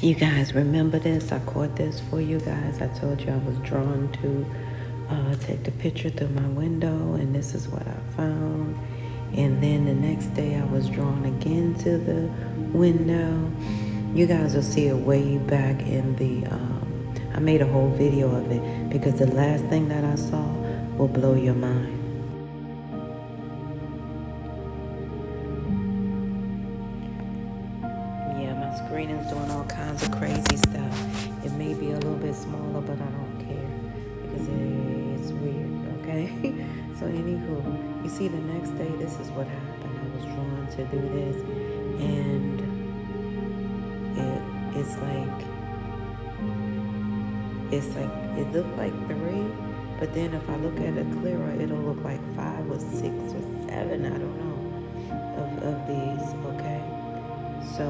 You guys remember this? I caught this for you guys. I told you I was drawn to take the picture through my window, and this is what I found. And then the next day I was drawn again to the window. You guys will see it way back in the, I made a whole video of it because the last thing that I saw will blow your mind. Yeah, my screen is doing all kinds of crazy stuff. It may be a little bit smaller, but I don't care because it's weird, okay? So anywho, you see the next day, this is what happened. I was drawn to do this, and it's like, it looked like 3, but then if I look at it clearer, it'll look like 5 or 6 or 7, I don't know, of these, okay? So,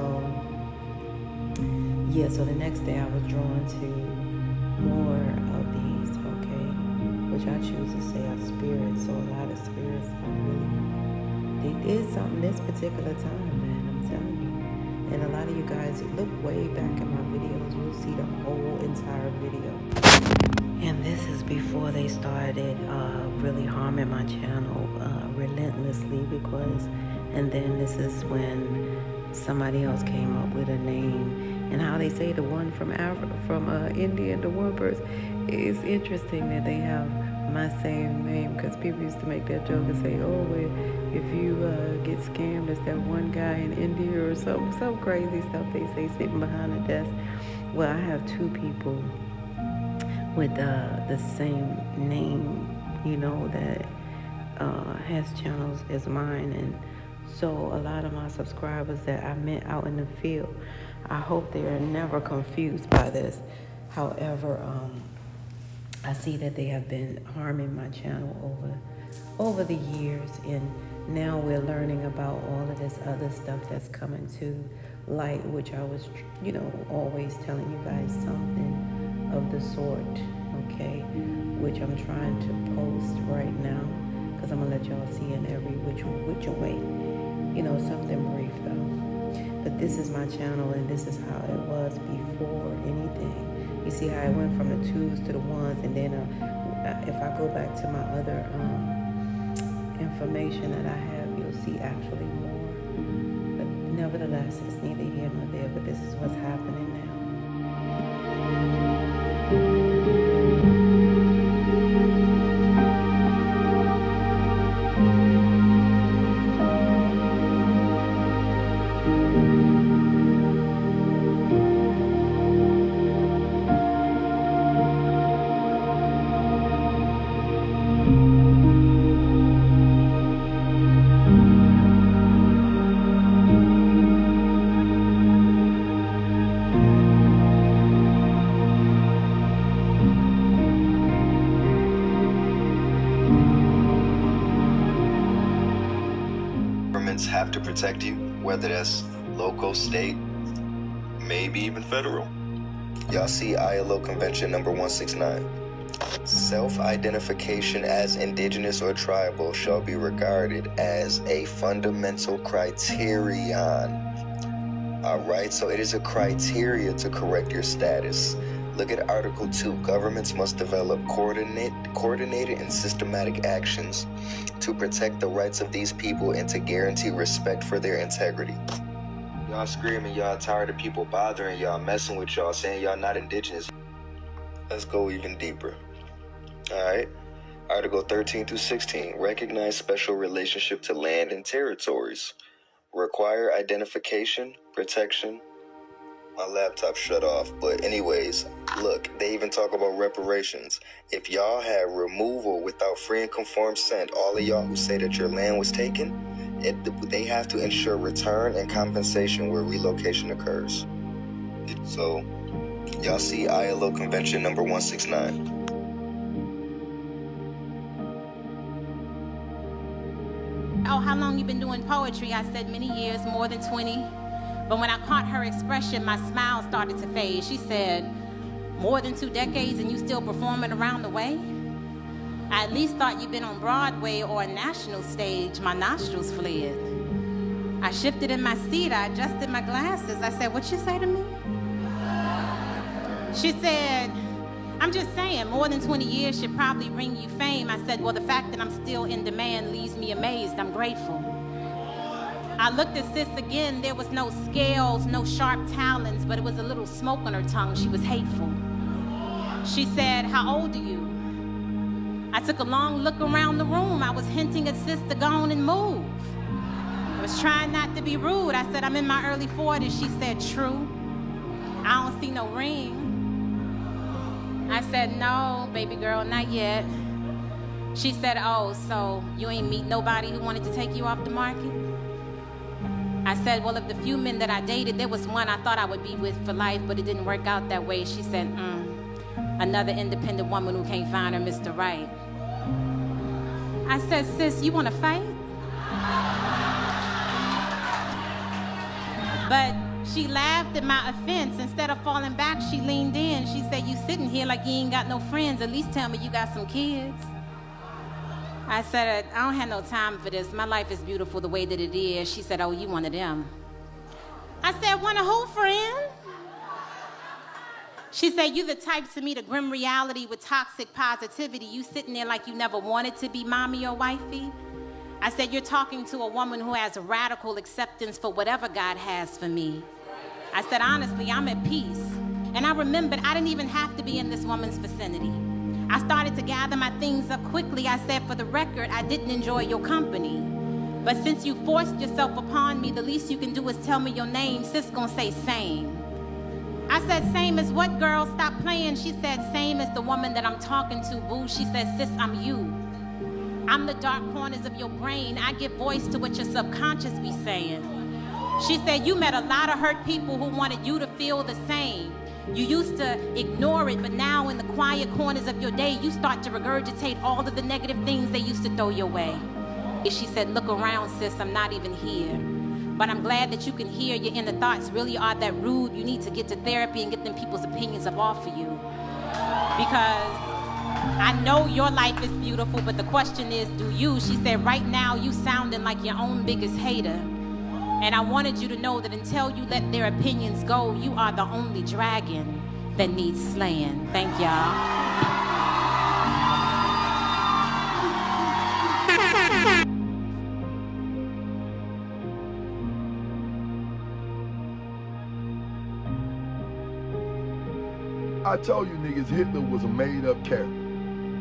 yeah, so the next day I was drawn to more of these, okay? Which I choose to say are spirits. So a lot of spirits are really, they did something this particular time, man, I'm telling you. And a lot of you guys, look way back in my videos, you'll see the whole entire video. And this is before they started really harming my channel relentlessly because, and then this is when somebody else came up with a name. And how they say the one from India and the one person, it's interesting that they have my same name because people used to make that joke and say, oh, well, if you get scammed, it's that one guy in India or some crazy stuff they say sitting behind a desk. Well, I have 2 people with the same name, you know, that has channels as mine. And so a lot of my subscribers that I met out in the field, I hope they are never confused by this. However, I see that they have been harming my channel over the years, and now we're learning about all of this other stuff that's coming to light, which I was, you know, always telling you guys something of the sort, okay, which I'm trying to post right now because I'm gonna let y'all see in every which way, you know, something brief though. But this is my channel, and this is how it was before anything. You see how I went from the 2s to the 1s, and then if I go back to my other information that I have, you'll see actually more. But nevertheless, it's neither here nor there, but this is what's happening now. Governments have to protect you, whether that's local, state, maybe even federal. Y'all see ILO Convention number 169. Self-identification as indigenous or tribal shall be regarded as a fundamental criterion. Alright, so it is a criteria to correct your status. Look at Article 2. Governments must develop coordinated and systematic actions to protect the rights of these people and to guarantee respect for their integrity. Y'all screaming y'all tired of people bothering y'all, messing with y'all, saying y'all not indigenous. Let's go even deeper. Alright. Article 13 through 16. Recognize special relationship to land and territories. Require identification, protection. My laptop shut off, but anyways, look, they even talk about reparations. If y'all had removal without free and conformed consent, all of y'all who say that your land was taken, they have to ensure return and compensation where relocation occurs. So, y'all see ILO Convention number 169. Oh, how long you been doing poetry? I said many years, more than 20. But when I caught her expression, my smile started to fade. She said, more than 2 decades and you still performing around the way? I at least thought you'd been on Broadway or a national stage. My nostrils fled. I shifted in my seat. I adjusted my glasses. I said, what you say to me? She said, I'm just saying, more than 20 years should probably bring you fame. I said, well, the fact that I'm still in demand leaves me amazed. I'm grateful. I looked at sis again. There was no scales, no sharp talons, but it was a little smoke on her tongue. She was hateful. She said, how old are you? I took a long look around the room. I was hinting at sis to go on and move. I was trying not to be rude. I said, I'm in my early 40s. She said, true. I don't see no ring. I said, no, baby girl, not yet. She said, oh, so you ain't meet nobody who wanted to take you off the market? I said, well, of the few men that I dated, there was one I thought I would be with for life, but it didn't work out that way. She said, another independent woman who can't find her Mr. Right. I said, sis, you want to fight? But she laughed at my offense. Instead of falling back, she leaned in. She said, you sitting here like you ain't got no friends. At least tell me you got some kids. I said, I don't have no time for this. My life is beautiful the way that it is. She said, oh, you one of them. I said, one of who, friend? She said, you the type to meet a grim reality with toxic positivity. You sitting there like you never wanted to be mommy or wifey. I said, you're talking to a woman who has radical acceptance for whatever God has for me. I said, honestly, I'm at peace. And I remembered I didn't even have to be in this woman's vicinity. I started to gather my things up quickly. I said, for the record, I didn't enjoy your company. But since you forced yourself upon me, the least you can do is tell me your name. Sis gonna say same. I said, same as what, girl? Stop playing. She said, same as the woman that I'm talking to, boo. She said, sis, I'm you. I'm the dark corners of your brain. I give voice to what your subconscious be saying. She said, you met a lot of hurt people who wanted you to feel the same. You used to ignore it, but now in the quiet corners of your day, you start to regurgitate all of the negative things they used to throw your way. And she said, look around, sis, I'm not even here. But I'm glad that you can hear your inner thoughts really are that rude. You need to get to therapy and get them people's opinions up off of you. Because I know your life is beautiful, but the question is, do you? She said, right now, you sounding like your own biggest hater. And I wanted you to know that until you let their opinions go, you are the only dragon that needs slaying. Thank y'all. I told you niggas Hitler was a made-up character.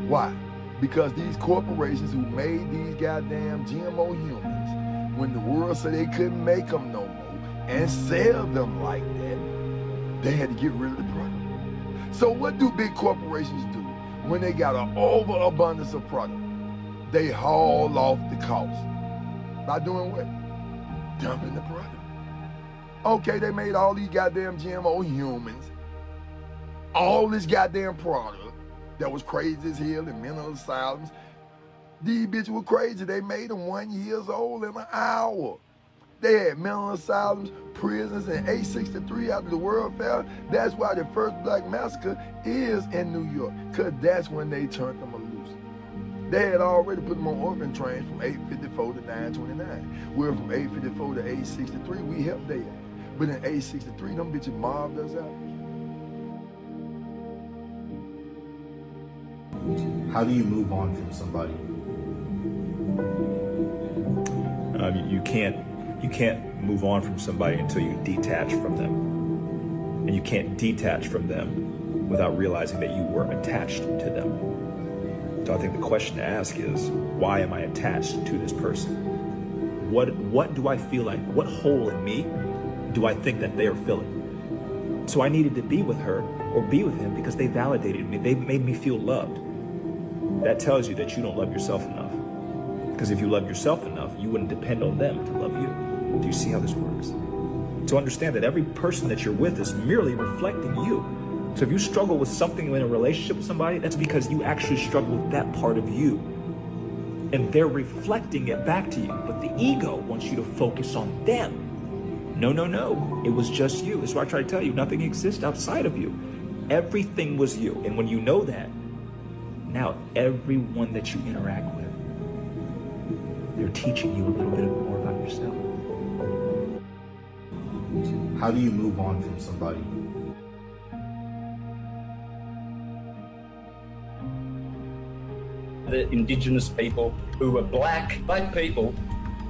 Why? Because these corporations who made these goddamn GMO humans, when the world said they couldn't make them no more and sell them like that, they had to get rid of the product. So what do big corporations do when they got an overabundance of product? They haul off the cost. By doing what? Dumping the product. Okay, they made all these goddamn GMO humans, all this goddamn product that was crazy as hell in mental asylums. These bitches were crazy. They made them 1 year old in an hour. They had mental asylums, prisons, and A63 after the World Fair. That's why the first black massacre is in New York, because that's when they turned them loose. They had already put them on orphan trains from 854 to 929. We're from 854 to 863, we helped they out. But in 863, them bitches mobbed us out. How do you move on from somebody? You can't move on from somebody until you detach from them. And you can't detach from them without realizing that you were attached to them. So I think the question to ask is, why am I attached to this person? What do I feel like? What hole in me do I think that they are filling? So I needed to be with her or be with him because they validated me. They made me feel loved. That tells you that you don't love yourself enough. Because if you love yourself enough, you wouldn't depend on them to love you. Do you see how this works? So understand that every person that you're with is merely reflecting you. So if you struggle with something in a relationship with somebody, that's because you actually struggle with that part of you. And they're reflecting it back to you. But the ego wants you to focus on them. No, no, no. It was just you. That's why I try to tell you, nothing exists outside of you. Everything was you. And when you know that, now everyone that you interact with, they're teaching you a little bit more about yourself. How do you move on from somebody? the indigenous people who were black people,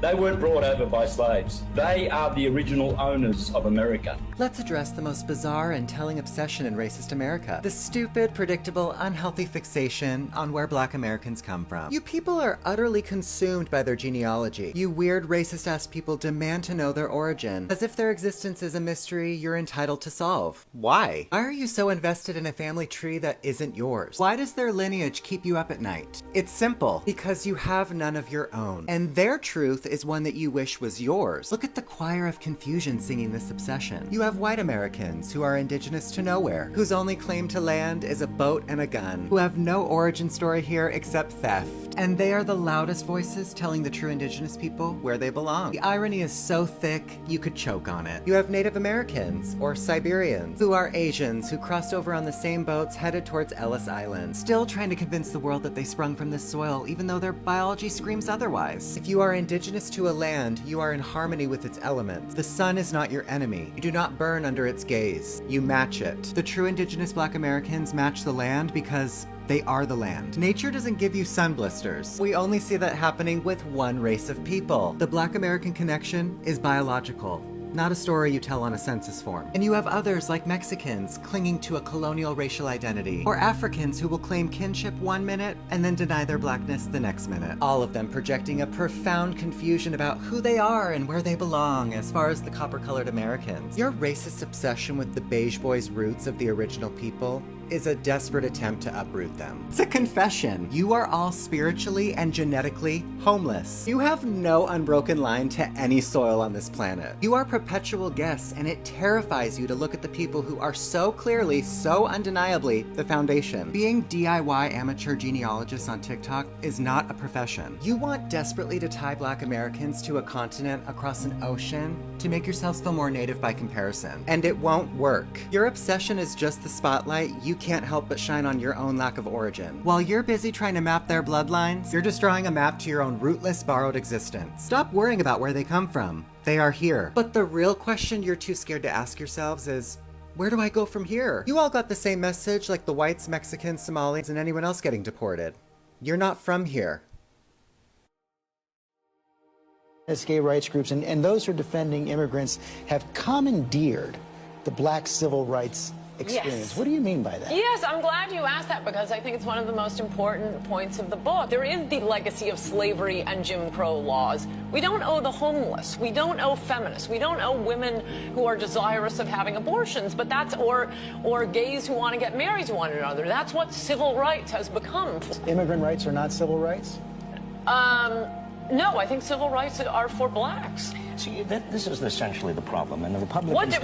they weren't brought over by slaves. They are the original owners of America. Let's address the most bizarre and telling obsession in racist America. The stupid, predictable, unhealthy fixation on where black Americans come from. You people are utterly consumed by their genealogy. You weird racist-ass people demand to know their origin, as if their existence is a mystery you're entitled to solve. Why? Why are you so invested in a family tree that isn't yours? Why does their lineage keep you up at night? It's simple. Because you have none of your own. And their truth is one that you wish was yours. Look at the choir of confusion singing this obsession. You have white Americans who are indigenous to nowhere, whose only claim to land is a boat and a gun, who have no origin story here except theft. And they are the loudest voices telling the true indigenous people where they belong. The irony is so thick, you could choke on it. You have Native Americans, or Siberians, who are Asians who crossed over on the same boats headed towards Ellis Island, still trying to convince the world that they sprung from this soil, even though their biology screams otherwise. If you are indigenous to a land, you are in harmony with its elements. The sun is not your enemy. You do not burn under its gaze. You match it. The true indigenous black Americans match the land because they are the land. Nature doesn't give you sun blisters. We only see that happening with one race of people. The black American connection is biological, not a story you tell on a census form. And you have others like Mexicans clinging to a colonial racial identity, or Africans who will claim kinship one minute and then deny their blackness the next minute. All of them projecting a profound confusion about who they are and where they belong as far as the copper-colored Americans. Your racist obsession with the beige boys' roots of the original people is a desperate attempt to uproot them. It's a confession. You are all spiritually and genetically homeless. You have no unbroken line to any soil on this planet. You are perpetual guests, and it terrifies you to look at the people who are so clearly, so undeniably the foundation. Being DIY amateur genealogists on TikTok is not a profession. You want desperately to tie black Americans to a continent across an ocean to make yourselves feel more native by comparison. And it won't work. Your obsession is just the spotlight you can't help but shine on your own lack of origin. While you're busy trying to map their bloodlines, you're just drawing a map to your own rootless, borrowed existence. Stop worrying about where they come from. They are here. But the real question you're too scared to ask yourselves is, where do I go from here? You all got the same message like the whites, Mexicans, Somalis, and anyone else getting deported. You're not from here. As gay rights groups and those who are defending immigrants have commandeered the black civil rights experience. Yes. What do you mean by that? Yes, I'm glad you asked that because I think it's one of the most important points of the book. There is the legacy of slavery and Jim Crow laws. We don't owe the homeless. We don't owe feminists. We don't owe women who are desirous of having abortions, but that's or gays who want to get married to one another. That's what civil rights has become. Immigrant rights are not civil rights? No, I think civil rights are for blacks. See, this is essentially the problem, and the Republicans What have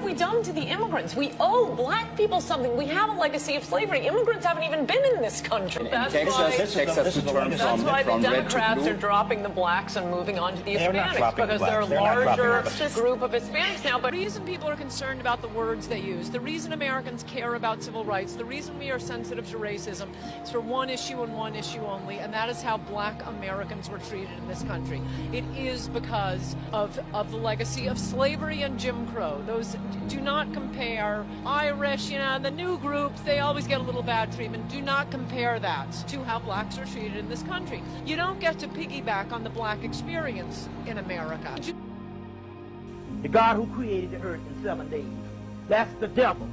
we done to the immigrants? We owe black people something. We have a legacy of slavery. Immigrants haven't even been in this country. That's why the Democrats are dropping the blacks and moving on to the Hispanics, because they're a larger group of Hispanics now. But the reason people are concerned about the words they use, the reason Americans care about civil rights, the reason we are sensitive to racism is for one issue and one issue only, and that is how black Americans were treated in this country. It is because of the legacy of slavery and Jim Crow. Those do not compare. Irish, the new groups, they always get a little bad treatment. Do not compare that to how blacks are treated in this country. You don't get to piggyback on the black experience in America. The God who created the earth in 7 days. That's the devil.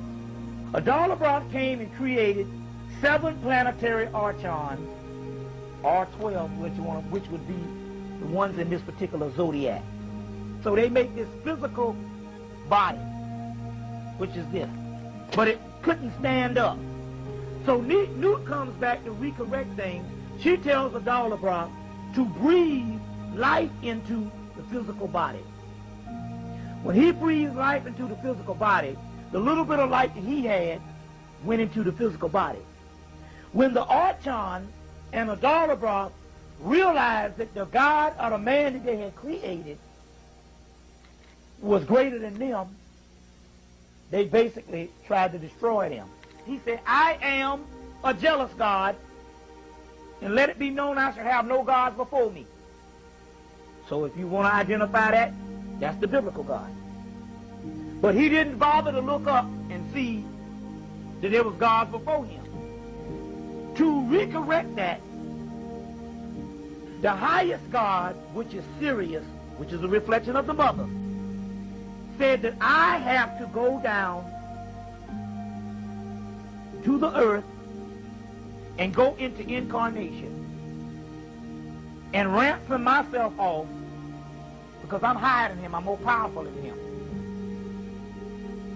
Adalabroth came and created 7 planetary archons, or 12, which would be the ones in this particular zodiac. So they make this physical body, which is this, but it couldn't stand up. So Newt comes back to recorrect things. She tells Adalabroth to breathe life into the physical body. When he breathed life into the physical body, the little bit of life that he had went into the physical body. When the Archon and Adalabroth realized that the God or the man that they had created was greater than them, they basically tried to destroy them. He said, I am a jealous God, and let it be known I shall have no gods before me. So if you want to identify that, that's the biblical God. But he didn't bother to look up and see that there was gods before him. To recorrect that, the highest God, which is Sirius, which is a reflection of the mother, said that I have to go down to the earth and go into incarnation and ransom myself off because I'm higher than him, I'm more powerful than him.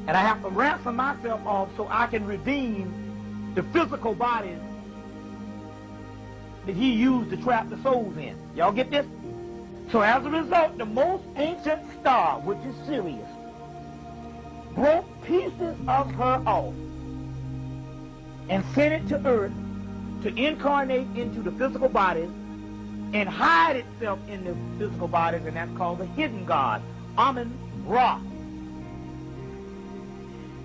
And I have to ransom myself off so I can redeem the physical bodies that he used to trap the souls in. Y'all get this? So as a result, the most ancient star, which is Sirius, broke pieces of her off and sent it to earth to incarnate into the physical bodies and hide itself in the physical bodies, and that's called the hidden God, Amun-Ra.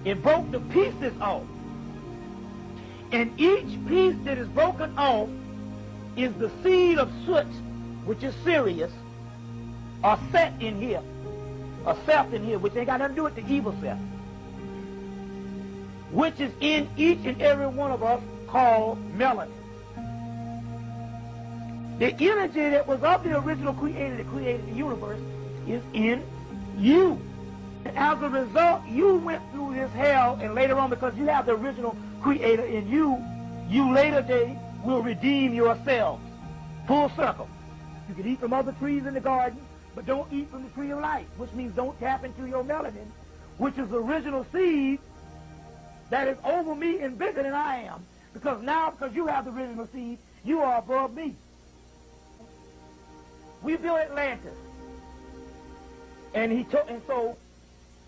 It broke the pieces off. And each piece that is broken off is the seed of Soot, which is Sirius, or Set in here, or Seth in here, which ain't got nothing to do with the evil Seth, which is in each and every one of us called melanin. The energy that was of the original creator that created the universe is in you. And as a result, you went through this hell, and later on, because you have the original creator in you, you later day will redeem yourselves. Full circle. You can eat from other trees in the garden, but don't eat from the tree of life, which means don't tap into your melanin, which is the original seed that is over me and bigger than I am. Because now, because you have the original seed, you are above me. We built Atlantis. And so,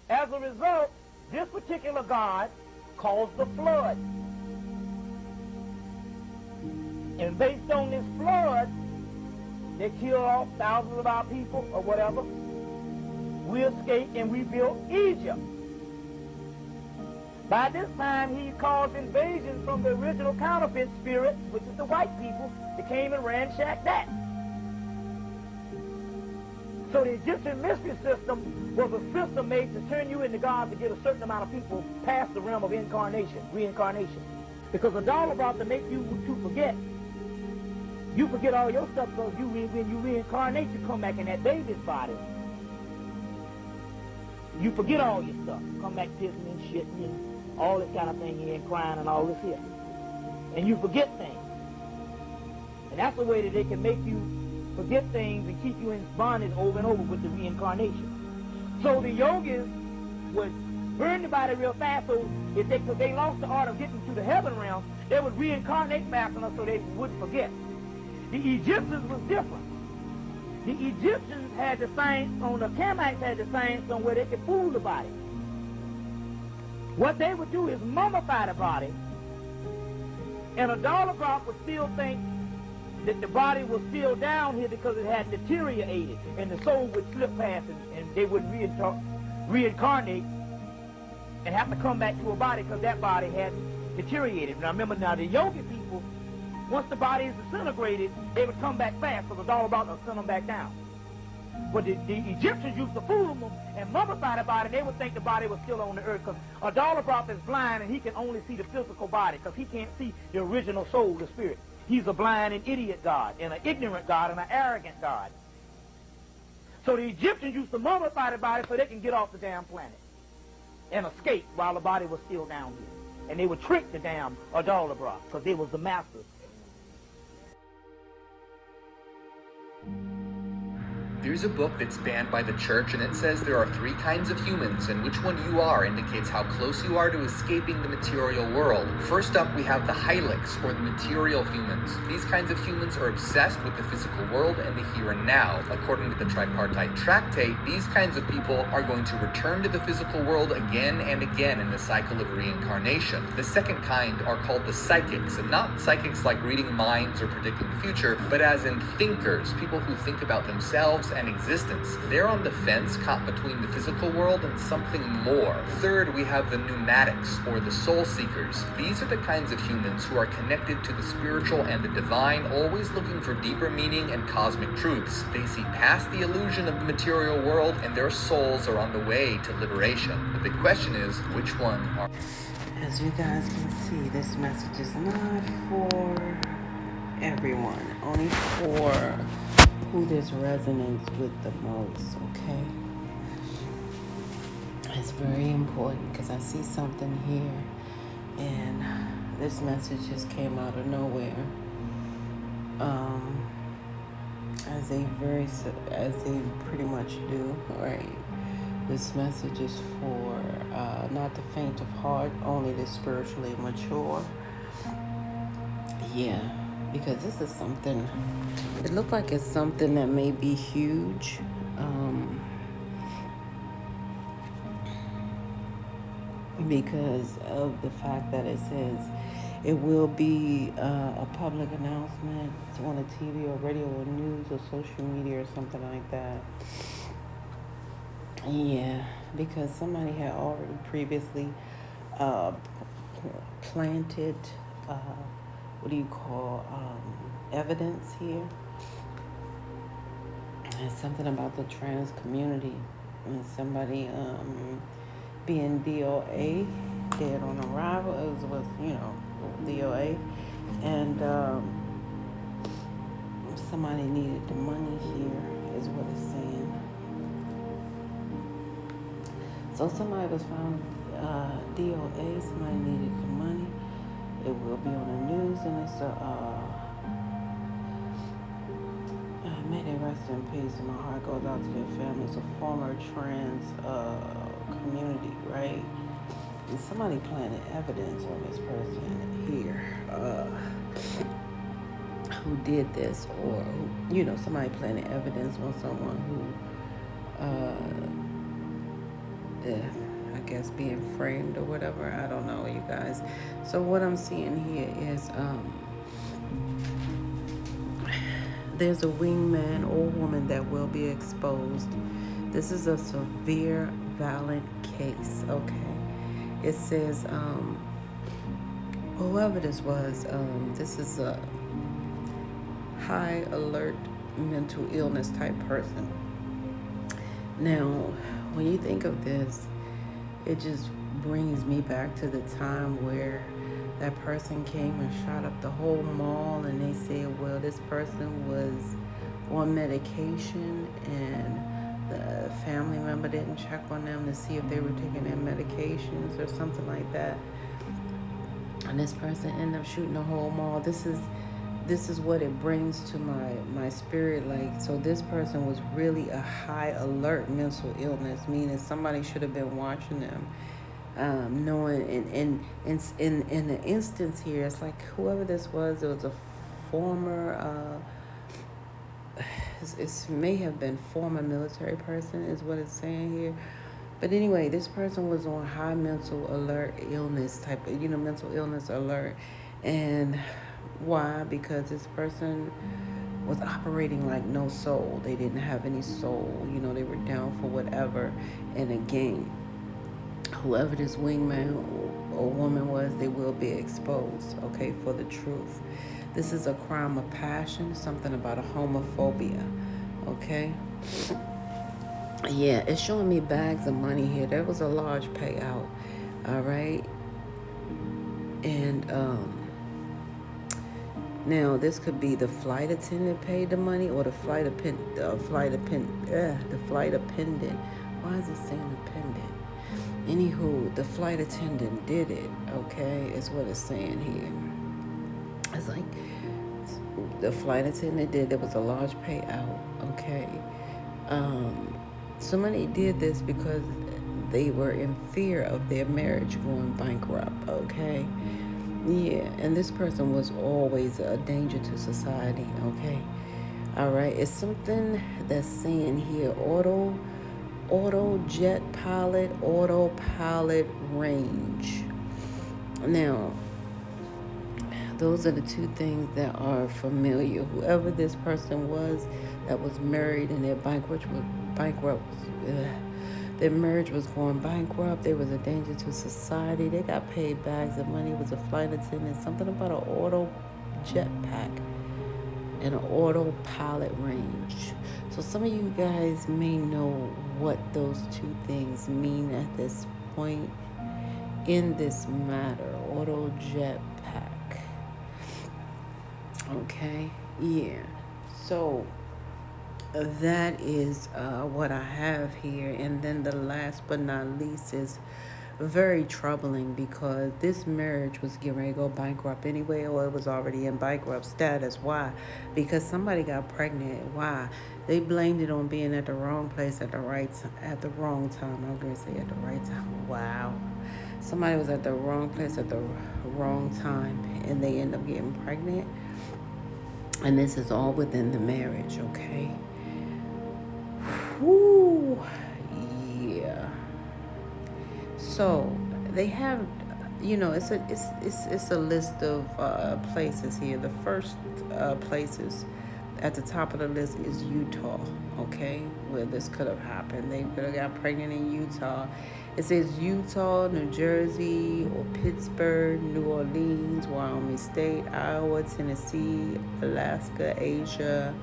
as a result, this particular God caused the flood. And based on this flood, they killed off thousands of our people or whatever. We escaped and we built Egypt. By this time, he caused invasion from the original counterfeit spirit, which is the white people, that came and ransacked that. So the Egyptian mystery system was a system made to turn you into God to get a certain amount of people past the realm of incarnation, reincarnation. Because a dollar brought to make you to forget. You forget all your stuff because when you reincarnate, you come back in that baby's body. You forget all your stuff. Come back pissing and shitting and all this kind of thing here and crying and all this here. And you forget things. And that's the way that they can make you forget things and keep you in bondage over and over with the reincarnation. So the yogis would burn the body real fast, so if they lost the art of getting to the heaven realm, they would reincarnate back on us so they wouldn't forget. The Egyptians was different. The Egyptians had the science, on the Kamites had the science on where they could fool the body. What they would do is mummify the body, and a dollar drop would still think that the body was still down here because it had deteriorated, and the soul would slip past, and they would reincarnate and have to come back to a body because that body had deteriorated. Now remember, the yogi people, once the body is disintegrated, they would come back fast because the dollar about to send them back down. But the Egyptians used to fool them and mummify the body. They would think the body was still on the earth because a dollar prop is blind and he can only see the physical body because he can't see the original soul, the spirit. He's a blind and idiot God, and an ignorant God, and an arrogant God. So the Egyptians used to mummify the body so they can get off the damn planet and escape while the body was still down here. And they would trick the damn Adalabra because they was the masters. There's a book that's banned by the church, and it says there are 3 kinds of humans, and which one you are indicates how close you are to escaping the material world. First up, we have the Hylics, or the material humans. These kinds of humans are obsessed with the physical world and the here and now. According to the Tripartite Tractate, these kinds of people are going to return to the physical world again and again in the cycle of reincarnation. The second kind are called the Psychics, and not psychics like reading minds or predicting the future, but as in thinkers, people who think about themselves and existence. They're on the fence, caught between the physical world and something more. Third, we have the Pneumatics, or the Soul Seekers. These are the kinds of humans who are connected to the spiritual and the divine, always looking for deeper meaning and cosmic truths. They see past the illusion of the material world, and their souls are on the way to liberation. But the question is, which one are... As you guys can see, this message is not for everyone, only for who this resonates with the most, okay? It's very important because I see something here and this message just came out of nowhere. As they pretty much do, right? This message is for not the faint of heart, only the spiritually mature. Yeah, because this is something, it looked like it's something that may be huge. Because of the fact that it says it will be a public announcement on a TV or radio or news or social media or something like that. Yeah, because somebody had already previously planted, evidence here. And something about the trans community and somebody being DOA, dead on arrival, as was, DOA. And somebody needed the money here, is what it's saying. So somebody was found DOA, somebody needed the money. It will be on the news, and it's may they rest in peace, and my heart goes out to their families. A former trans community, right? And somebody planted evidence on this person here who did this, or who, somebody planted evidence on someone who I guess being framed or whatever. I don't know, you guys. So what I'm seeing here is there's a wingman or woman that will be exposed. This is a severe, violent case, okay? It says, whoever this was, this is a high alert mental illness type person. Now, when you think of this, it just brings me back to the time where that person came and shot up the whole mall, and they said, well, this person was on medication and the family member didn't check on them to see if they were taking their medications or something like that. And this person ended up shooting the whole mall. This is what it brings to my spirit. Like, so this person was really a high alert mental illness, meaning somebody should have been watching them. Knowing in the instance here, it's like whoever this was, it was a former it may have been former military person, is what it's saying here. But anyway, this person was on high mental alert illness type, mental illness alert. And why? Because this person was operating like no soul. They didn't have any soul. They were down for whatever. And again, whoever this wingman or woman was, they will be exposed, okay, for the truth. This is a crime of passion, something about a homophobia, okay? Yeah, it's showing me bags of money here. There was a large payout, all right? And now this could be the flight attendant paid the money, or the flight attendant. Why is it saying appendant? Anywho, the flight attendant did it, okay, is what it's saying here. It's like the flight attendant did. There was a large payout, okay. Somebody did this because they were in fear of their marriage going bankrupt, okay. Yeah, and this person was always a danger to society, okay. All right, it's something that's saying here, auto jet pilot, autopilot range. Now, those are the two things that are familiar. Whoever this person was that was married and their their marriage was going bankrupt. There was a danger to society. They got paid bags of money. It was a flight attendant. Something about an auto jetpack and an autopilot range. So some of you guys may know what those two things mean at this point. in this matter. Auto jetpack. Okay, yeah. So that is what I have here. And then the last but not least is very troubling, because this marriage was getting ready to go bankrupt anyway, or it was already in bankrupt status. Why? Because somebody got pregnant. Why? They blamed it on being at the wrong place at the wrong time. I'm gonna say at the right time. Wow. Somebody was at the wrong place at the wrong time, and they end up getting pregnant. And this is all within the marriage, okay? Whoo, yeah. So they have, it's a list of places here. The first places at the top of the list is Utah, okay, where this could have happened. They could have got pregnant in Utah. It says Utah, New Jersey, or Pittsburgh, New Orleans, Wyoming State, Iowa, Tennessee, Alaska, Asia,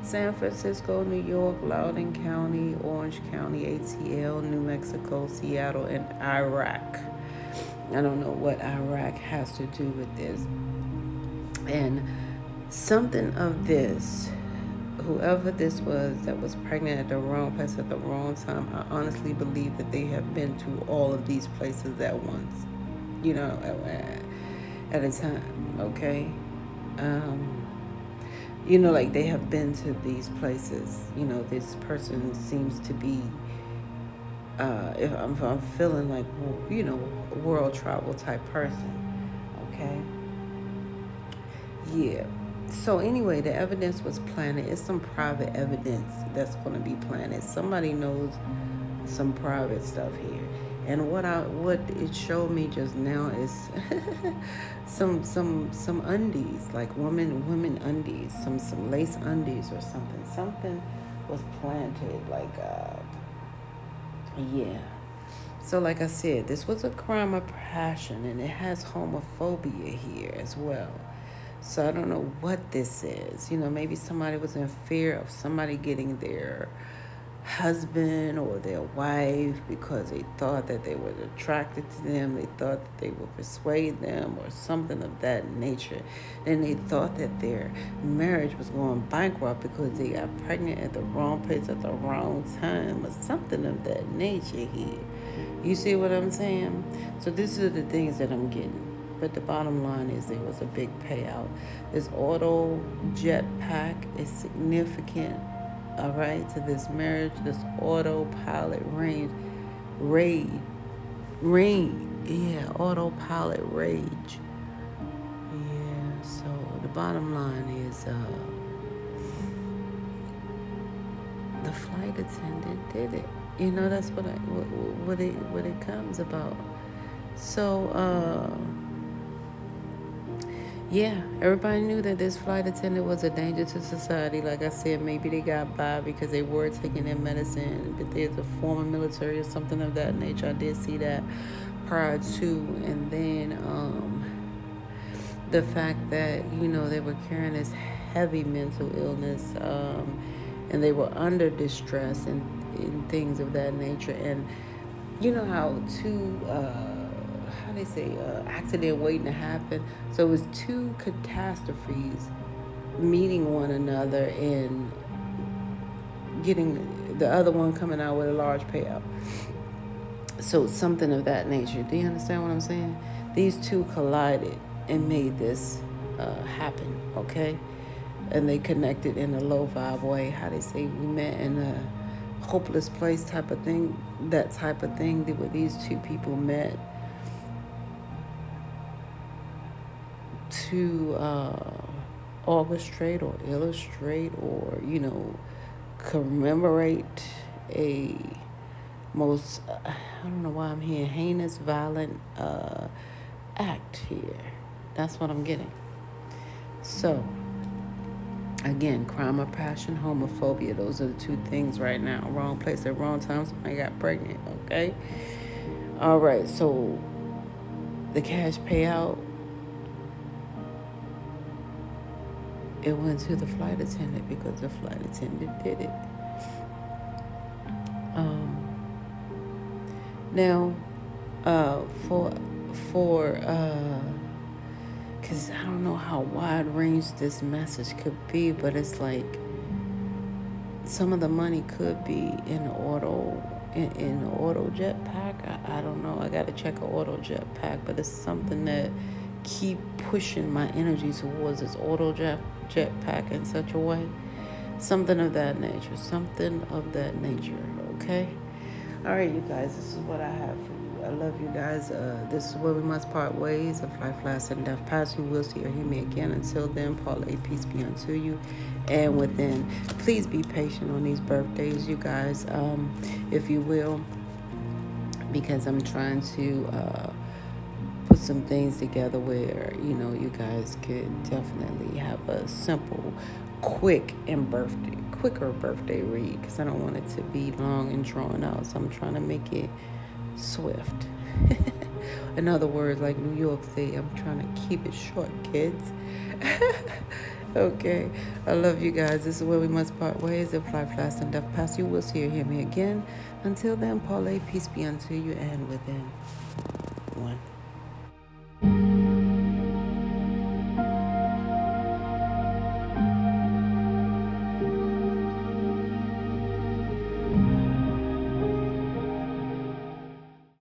San Francisco, New York, Loudoun County, Orange County, ATL, New Mexico, Seattle, and Iraq. I don't know what Iraq has to do with this. And something of this, whoever this was that was pregnant at the wrong place at the wrong time, I honestly believe that they have been to all of these places at once, at a time, okay? Like they have been to these places. This person seems to be, if I'm feeling like, a world travel type person, okay? Yeah. So anyway, the evidence was planted. It's some private evidence that's going to be planted. Somebody knows some private stuff here. And what it showed me just now is some undies, like women undies, some lace undies or something. Something was planted, like yeah. So like I said, this was a crime of passion, and it has homophobia here as well. So I don't know what this is. Maybe somebody was in fear of somebody getting their husband or their wife because they thought that they were attracted to them. They thought that they would persuade them or something of that nature. And they thought that their marriage was going bankrupt because they got pregnant at the wrong place at the wrong time or something of that nature here. You see what I'm saying? So these are the things that I'm getting. But the bottom line is there was a big payout. This auto jetpack is significant, all right, to this marriage, this autopilot autopilot rage. Yeah, so the bottom line is the flight attendant did it. That's what it comes about. So, yeah, everybody knew that this flight attendant was a danger to society. Like I said, maybe they got by because they were taking their medicine, but there's a former military or something of that nature. I did see that prior to. And then the fact that, they were carrying this heavy mental illness, and they were under distress and things of that nature. And you know how accident waiting to happen. So it was two catastrophes meeting one another and getting the other one coming out with a large payout. So something of that nature. Do you understand what I'm saying? These two collided and made this happen, okay? And they connected in a low vibe way. How they say, we met in a hopeless place type of thing. That type of thing, where these two people met to orchestrate or illustrate or, commemorate a most, I don't know why I'm here, heinous, violent act here. That's what I'm getting. So, again, crime of passion, homophobia. Those are the two things right now. Wrong place at wrong time. Somebody got pregnant, okay? All right, so the cash payout, it went to the flight attendant because the flight attendant did it. Now, Because I don't know how wide range this message could be, but it's like some of the money could be in the auto jet pack. I don't know. I gotta check an auto jet pack, but it's something that keep pushing my energy towards this auto jet pack in such a way. Something of that nature. Okay. All right, you guys. This is what I have for you. I love you guys. This is where we must part ways. If life lasts and death pass, you will see or hear me again. Until then, parlay, peace be unto you and within. Please be patient on these birthdays, you guys, if you will, because I'm trying to put some things together where, you know, you guys could definitely have a simple, quicker birthday read, because I don't want it to be long and drawn out. So I'm trying to make it swift. In other words, like New York say, I'm trying to keep it short, kids. Okay, I love you guys. This is where we must part ways. If life lasts and death pass, you will see or hear me again. Until then, parlay, peace be unto you and within. One.